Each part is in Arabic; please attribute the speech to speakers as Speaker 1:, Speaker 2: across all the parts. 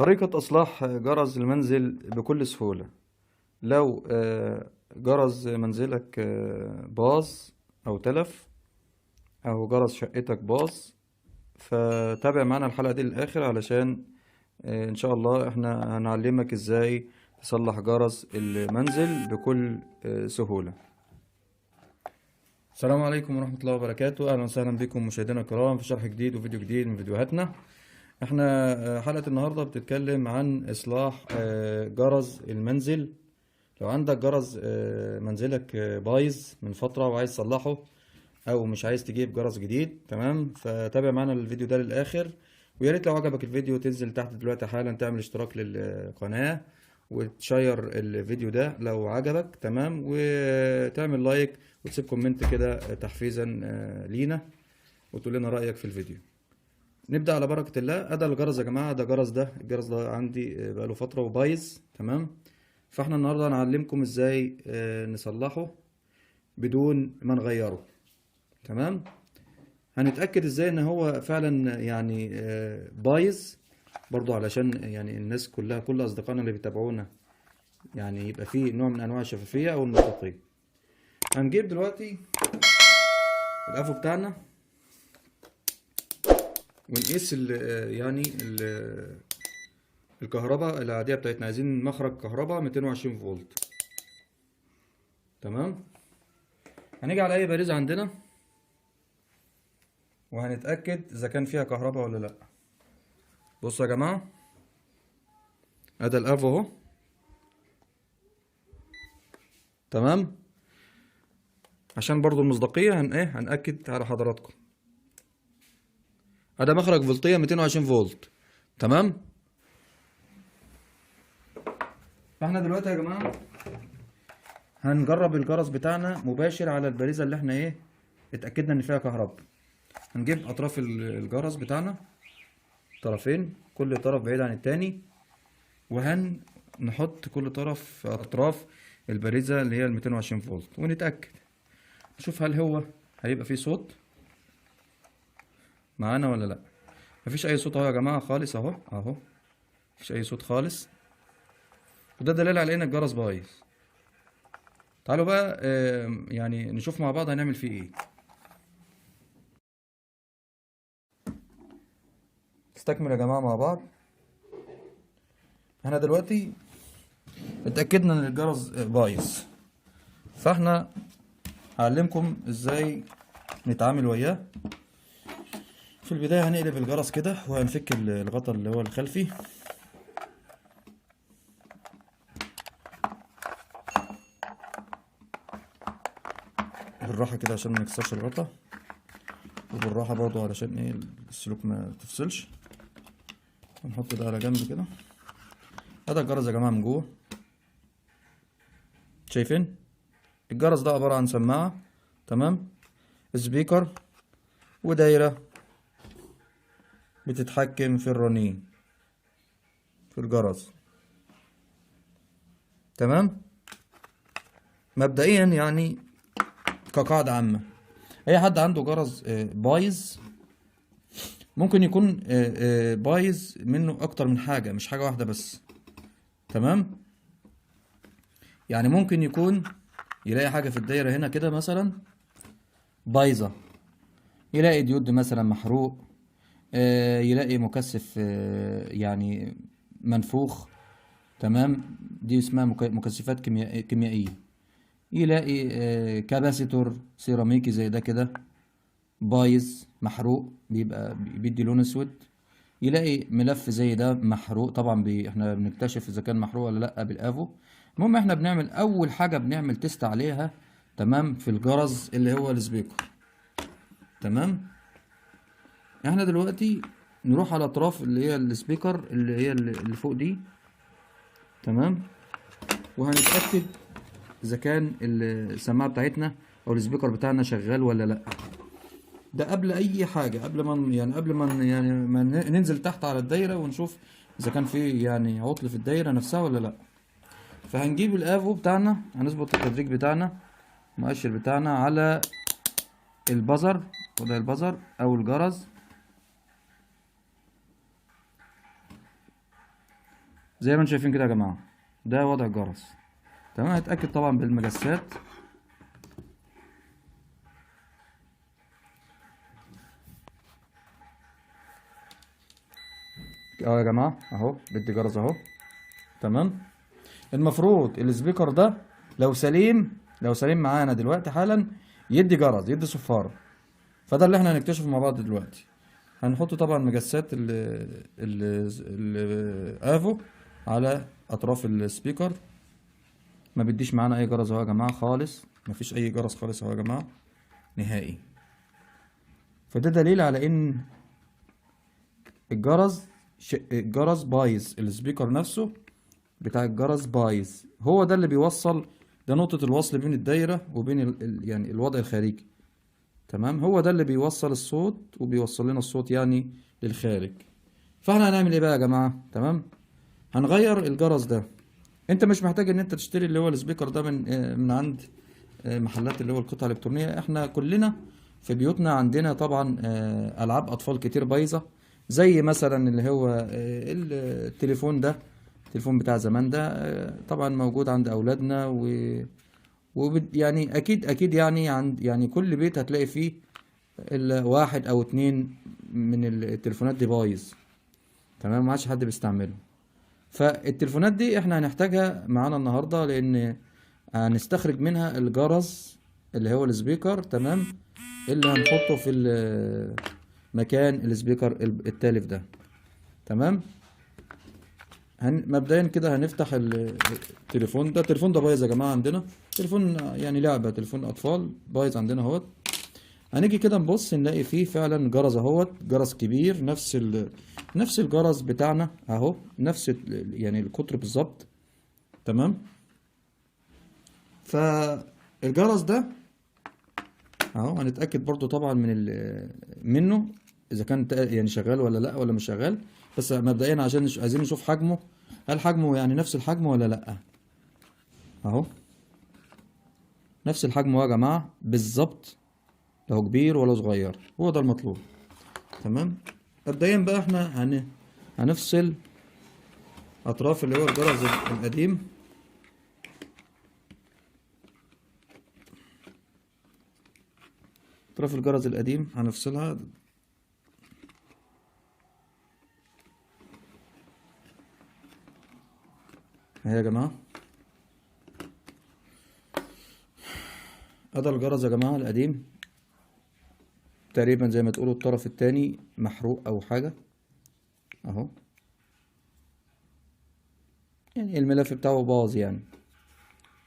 Speaker 1: طريقة إصلاح جرس المنزل بكل سهولة. لو جرس منزلك باظ أو تلف، أو جرس شقتك باظ، فتابع معنا الحلقة دي للآخر علشان إن شاء الله إحنا هنعلمك إزاي تصلح جرس المنزل بكل سهولة. السلام عليكم ورحمة الله وبركاته، أهلا وسهلا بكم مشاهدينا الكرام في شرح جديد وفيديو جديد من فيديوهاتنا. احنا حلقة النهاردة بتتكلم عن إصلاح جرس المنزل. لو عندك جرس منزلك بايظ من فترة وعايز تصلحه، أو مش عايز تجيب جرس جديد، تمام؟ فتابع معنا الفيديو ده للآخر، ويا ريت لو عجبك الفيديو تنزل تحت دلوقتي حالا تعمل اشتراك للقناة وتشير الفيديو ده لو عجبك، تمام؟ وتعمل لايك وتسيب كومنت كده تحفيزا لينا، وتقول لنا رأيك في الفيديو. نبدأ على بركة الله. ده الجرس يا جماعة، ده الجرس ده عندي بقاله فترة وبايظ، تمام؟ فاحنا النهاردة هنعلمكم ازاي نصلحه بدون ما نغيره، تمام؟ هنتأكد ازاي ان هو فعلا يعني بايظ برضو، علشان يعني الناس كلها، كل اصدقائنا اللي بيتابعونا، يعني يبقى فيه نوع من انواع الشفافية او المصداقية. هنجيب دلوقتي الافو بتاعنا ونقيس الكهرباء العادية بتاعتنا. عايزين مخرج كهرباء 220 فولت، تمام؟ هنيجي على اي باريزة عندنا وهنتأكد اذا كان فيها كهرباء ولا لا. بصوا يا جماعة، ادي الافو اهو، تمام؟ عشان برضو المصداقية هنأكد على حضراتكم. ادي مخرج فولتية 220 فولت، تمام؟ فاحنا دلوقتي يا جماعة هنجرب الجرس بتاعنا مباشر على الباريزة اللي احنا اتأكدنا ان فيها كهرباء. هنجيب اطراف الجرس بتاعنا، طرفين، كل طرف بعيد عن التاني، وهنحط كل طرف في اطراف الباريزة اللي هي 220 فولت، ونتأكد نشوف هل هو هيبقى فيه صوت معانا ولا لا. مفيش اي صوت اهو يا جماعة خالص، اهو مفيش اي صوت خالص، وده دليل على ان الجرس بايظ. تعالوا بقى يعني نشوف مع بعض هنعمل فيه ايه. نستكمل يا جماعة مع بعض. احنا دلوقتي اتأكدنا ان الجرس بايظ، فاحنا هعلمكم ازاي نتعامل وياه. في البداية هنقلب الجرس كده وهنفك الغطا اللي هو الخلفي. بالراحة كده عشان ما نكسرش الغطا، وبالراحة برضو علشان السلوك ما تفصلش. هنحط ده على جنب كده. هذا الجرس يا جماعة من جوه، شايفين؟ الجرس ده عبارة عن سماعة، تمام؟ سبيكر ودايرة بتتحكم في الرنين في الجرس، تمام؟ مبدئيا يعني كقاعدة عامة، أي حد عنده جرس بايظ ممكن يكون بايظ منه أكتر من حاجة، مش حاجة واحدة بس، تمام؟ يعني ممكن يكون يلاقي حاجة في الدايرة هنا كده مثلا بايظة، يلاقي ديود مثلا محروق، يلاقي مكثف يعني منفوخ، تمام؟ دي اسمها مكثفات كيميائية. يلاقي كاباسيتور سيراميكي زي ده كده بايظ محروق، بيبقى بيدي لون اسود. يلاقي ملف زي ده محروق، طبعا احنا بنكتشف اذا كان محروق ولا لا بالافو. المهم احنا بنعمل اول حاجة بنعمل تيست عليها، تمام؟ في الجرس اللي هو السبيكر، تمام؟ احنا دلوقتي نروح على اطراف اللي هي السبيكر اللي هي اللي فوق دي، تمام؟ وهنتأكد اذا كان السماعة بتاعتنا او السبيكر بتاعنا شغال ولا لا. ده قبل اي حاجة، قبل ما ننزل تحت على الدايرة ونشوف اذا كان في يعني عطل في الدايرة نفسها ولا لا. فهنجيب الافو بتاعنا، هنظبط التدريج بتاعنا، المؤشر بتاعنا على البزر، وده البزر او الجرس، زي ما انتم شايفين كده يا جماعة، ده وضع الجرس. تمام. هتأكد طبعا بالمجسات. اهو يا جماعة، اهو بدي جرس اهو. تمام. المفروض السبيكر ده لو سليم، لو سليم معانا دلوقتي حالا، يدي جرس، يدي صفارة. فده اللي احنا هنكتشفه مع بعض دلوقتي. هنحط طبعا مجسات الافو على اطراف السبيكر. ما بديش معانا اي جرس اهو يا جماعه خالص، مفيش اي جرس خالص اهو يا جماعه نهائي. فده دليل على ان الجرس بايظ، السبيكر نفسه بتاع الجرس بايظ. هو ده اللي بيوصل، ده نقطة الوصل بين الدايرة وبين يعني الوضع الخارجي. تمام. هو ده اللي بيوصل الصوت وبيوصل لنا الصوت يعني للخارج. فاحنا هنعمل ايه بقى يا جماعة؟ تمام. هنغير الجرس ده. انت مش محتاج ان انت تشتري اللي هو السبيكر ده من عند محلات اللي هو القطع الالكترونيه. احنا كلنا في بيوتنا عندنا طبعا العاب اطفال كتير بايظه، زي مثلا اللي هو التليفون ده، التليفون بتاع زمان ده طبعا موجود عند اولادنا يعني اكيد يعني عند يعني كل بيت هتلاقي فيه واحد او اتنين من التليفونات دي بايظ. تمام. ما عادش حد بيستعمله. فالتليفونات دي احنا هنحتاجها معانا النهارده، لان هنستخرج منها الجرس اللي هو السبيكر. تمام. اللي هنحطه في مكان السبيكر التالف ده. تمام. مبدئيا كده هنفتح التليفون ده. التليفون ده بايظ يا جماعه عندنا، تليفون يعني لعبه، تليفون اطفال بايظ عندنا اهوت. هنيجي كده نبص نلاقي فيه فعلا جرس اهوت، جرس كبير نفس الجرس بتاعنا اهو، نفس يعني القطر بالظبط. تمام. فالجرس ده اهو هنتاكد برضو طبعا منه اذا كان يعني شغال ولا لا، ولا مش شغال. بس مبدئيا عشان عايزين نشوف حجمه، هل حجمه يعني نفس الحجم ولا لا. اهو نفس الحجم اهو يا جماعه بالظبط، لا هو كبير ولا صغير، هو ده المطلوب. تمام. مبدئيا بقى احنا هنفصل اطراف اللي هو الجرس القديم. اطراف الجرس القديم هنفصلها اهي يا جماعه. ده الجرس يا جماعه القديم، تقريبا زي ما تقولوا الطرف التاني محروق او حاجه اهو، يعني الملف بتاعه باظ يعني.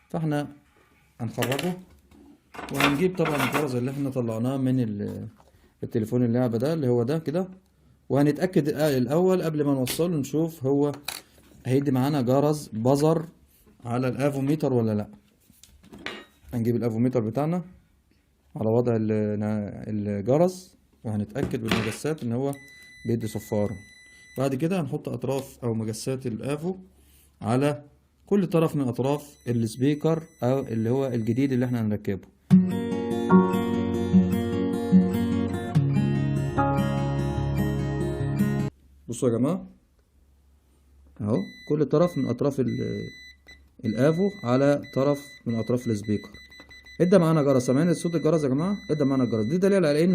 Speaker 1: فاحنا هنخرجه وهنجيب طبعا الجرس اللي احنا طلعناه من التليفون اللعبة ده اللي هو ده كده، وهنتأكد الأول قبل ما نوصله نشوف هو هيدي معانا جرس بزر على الافوميتر ولا لا. هنجيب الافوميتر بتاعنا على وضع الجرس، وهنتأكد بالمجسات ان هو بيدي صفارة. بعد كده هنحط اطراف او مجسات الافو على كل طرف من اطراف السبيكر او اللي هو الجديد اللي احنا هنركبه. بصوا يا جماعة اهو، كل طرف من اطراف الافو على طرف من اطراف السبيكر ادى معانا جرس. سامعين صوت الجرس يا جماعة؟ ادى معانا الجرس. دي دليل على ان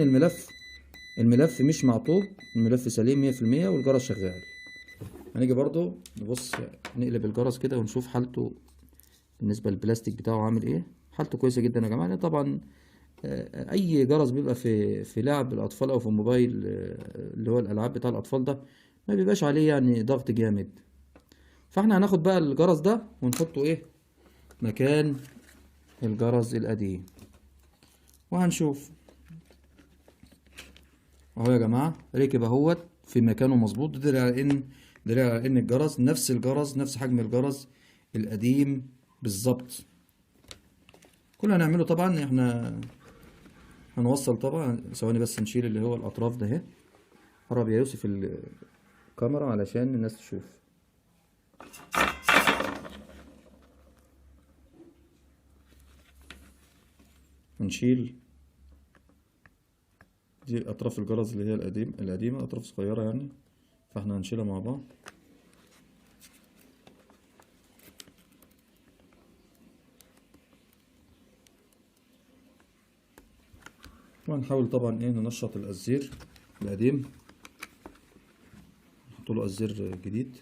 Speaker 1: الملف مش معطوب، الملف سليم 100% والجرس شغال. هنيجي برضو نبص، نقلب الجرس كده ونشوف حالته بالنسبة للبلاستيك بتاعه عامل ايه. حالته كويسة جدا يا جماعة. طبعا اي جرس بيبقى في لعب الاطفال او في الموبايل اللي هو الالعاب بتاع الاطفال ده ما بيبقاش عليه يعني ضغط جامد. فاحنا هناخد بقى الجرس ده ونحطه ايه مكان الجرس القديم، وهنشوف اهو يا جماعه ركب اهوت في مكانه مظبوط. دليل على ان الجرس نفس حجم الجرس القديم بالظبط. كل اللي هنعمله طبعا احنا هنوصل طبعا، ثواني بس نشيل اللي هو الاطراف ده اهي. قرب يا يوسف الكاميرا علشان الناس تشوف. هنشيل دي اطراف الجرس اللي هي القديمه، اطراف صغيره يعني، فاحنا هنشيلها مع بعض. وهنحاول طبعا ايه ننشط القزير القديم، نحط له قزير جديد.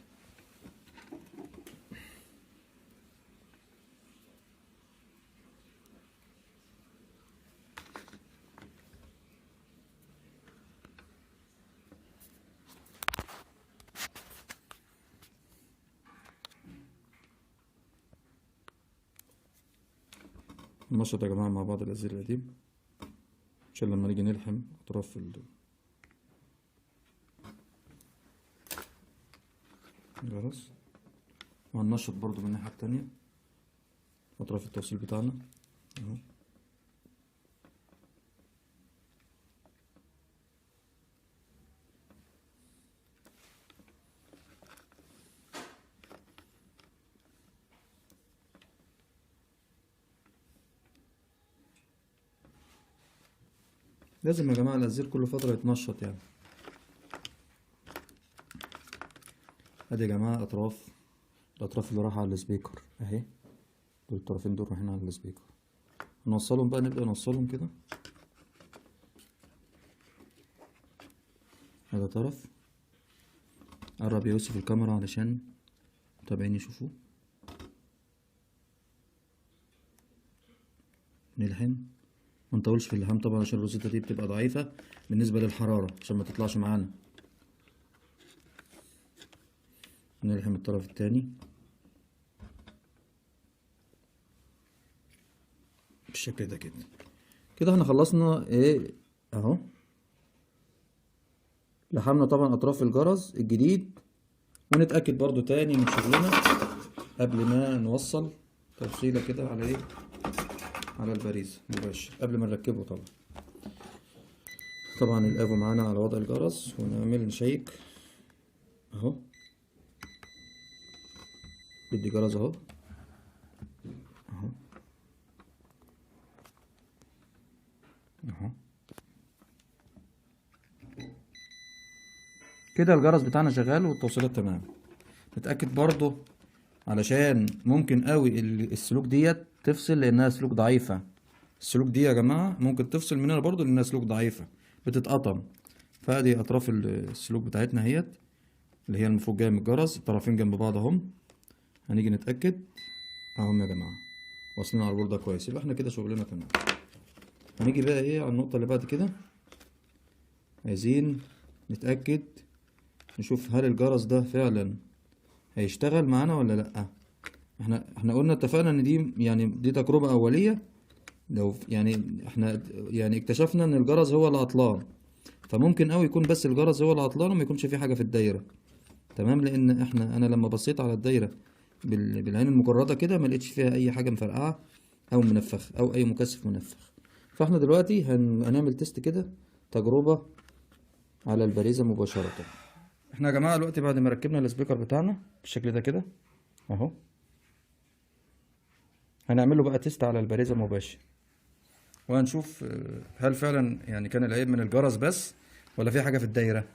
Speaker 1: ننشط يا جماعة مع بعض القزير القديم عشان لما نيجي نلحم أطراف الجرس. وهننشط برضو من الناحية التانية أطراف التوصيل بتاعنا اهو. لازم يا جماعة القزير كل فترة يتنشط يعني. ادي يا جماعة الأطراف اللي رايحة على السبيكر اهي، دول الطرفين دول رايحين على السبيكر. نوصلهم بقى، نبدأ نوصلهم كده. هذا طرف، قرب يا يوسف الكاميرا علشان المتابعين يشوفوه. نلحم، منطولش في اللحام طبعا عشان الروزيتا دي بتبقى ضعيفة بالنسبة للحرارة عشان ما تطلعش معانا. نلحم الطرف التاني بالشكل ده كده. كده احنا خلصنا ايه اهو، لحمنا طبعا اطراف الجرس الجديد. ونتأكد برضو تاني من شغلنا قبل ما نوصل توصيلة كده على ايه، على البريز مباشر قبل ما نركبه. طبعا الافو معانا على وضع الجرس، ونعمل نشيك اهو. بدي جرس اهو اهو اهو كده الجرس بتاعنا شغال والتوصيلات تمام. نتأكد برضو علشان ممكن قوي السلوك ديت تفصل لانها سلوك ضعيفة. السلوك دي يا جماعة ممكن تفصل مننا برضو لانها سلوك ضعيفة بتتقطم. فادي اطراف السلوك بتاعتنا اهيت اللي هي المفروض جاية من الجرس، الطرفين جنب بعض اهم. هنيجي نتأكد اهم يا جماعة واصلين على البوردة كويس، يبقى احنا كده شغلنا تمام. هنيجي بقى ايه على النقطة اللي بعد كده، عايزين نتأكد نشوف هل الجرس ده فعلا هيشتغل معانا ولا لأ. احنا قلنا اتفقنا ان دي يعني دي تجربة أولية. لو يعني احنا يعني اكتشفنا ان الجرس هو اللي عطلان، فممكن قوي يكون بس الجرس هو اللي عطلان وما يكونش في حاجة في الدايرة. تمام، لان انا لما بصيت على الدايرة بالعين المجردة كده ما لقيتش فيها اي حاجة مفرقعة او منفخ او اي مكثف منفخ. فاحنا دلوقتي هنعمل تيست كده، تجربة على البريزة مباشرة. احنا يا جماعة دلوقتي بعد ما ركبنا السبيكر بتاعنا بالشكل ده كده اهو، هنعمله بقى تيست على البريزة مباشر، وهنشوف هل فعلا يعني كان العيب من الجرس بس ولا في حاجة في الدايرة.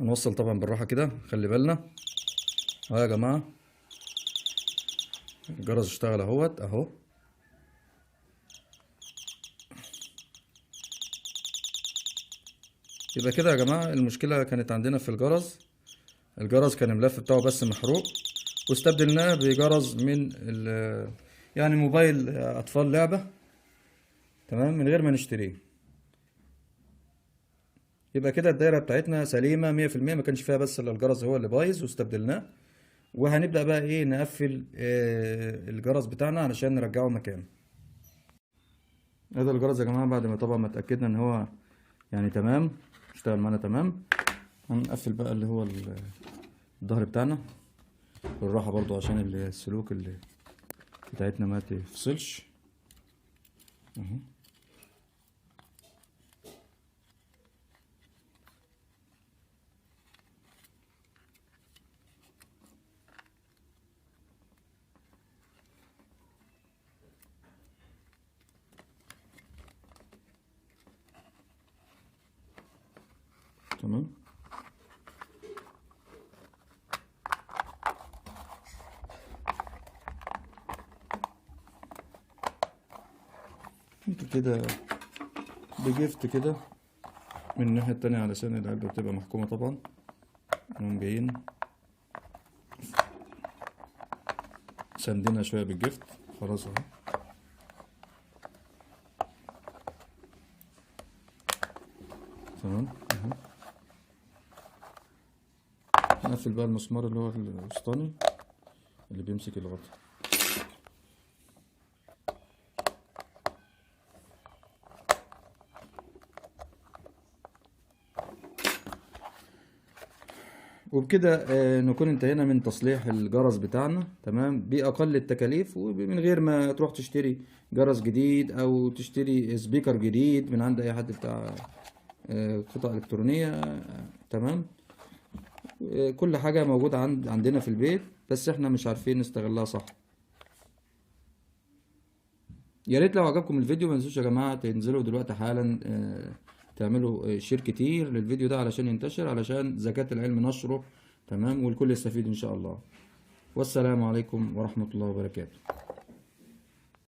Speaker 1: هنوصل طبعا بالراحة كده، خلي بالنا اهو يا جماعة. الجرس اشتغل اهوت اهو. يبقى كده يا جماعة المشكلة كانت عندنا في الجرس كان الملف بتاعه بس محروق، واستبدلناه بجرس من يعني موبايل اطفال لعبة، تمام، من غير ما نشتريه. يبقى كده الدايرة بتاعتنا سليمة 100%، ما كانش فيها بس الا الجرس هو اللي بايظ واستبدلناه. وهنبدأ بقى ايه نقفل الجرس بتاعنا علشان نرجعه مكانه. هذا الجرس يا جماعة بعد ما طبعا ما اتأكدنا ان هو يعني تمام اشتغل معانا تمام، هنقفل بقى اللي هو الظهر بتاعنا بالراحة برضو عشان السلوك اللي بتاعتنا ما تفصلش اهو. تمام. كده بجفت كده من الناحية التانية علشان العلبة بتبقى محكومة طبعا. نقوم جايين سندنا شوية بالجفت. خلاص اهو. تمام اهو. نقفل بقى المسمار اللي هو الوسطاني اللي بيمسك الغطا. وبكده نكون انتهينا من تصليح الجرس بتاعنا، تمام، بأقل التكاليف ومن غير ما تروح تشتري جرس جديد او تشتري سبيكر جديد من عند اي حد بتاع قطع إلكترونية. تمام. كل حاجة موجودة عندنا في البيت، بس احنا مش عارفين نستغلها صح. يا ريت لو عجبكم الفيديو ما تنسوش يا جماعة تنزلوا دلوقتي حالا تعملوا شير كتير للفيديو ده علشان ينتشر، علشان زكاة العلم نشره، تمام، والكل يستفيد ان شاء الله. والسلام عليكم ورحمة الله وبركاته.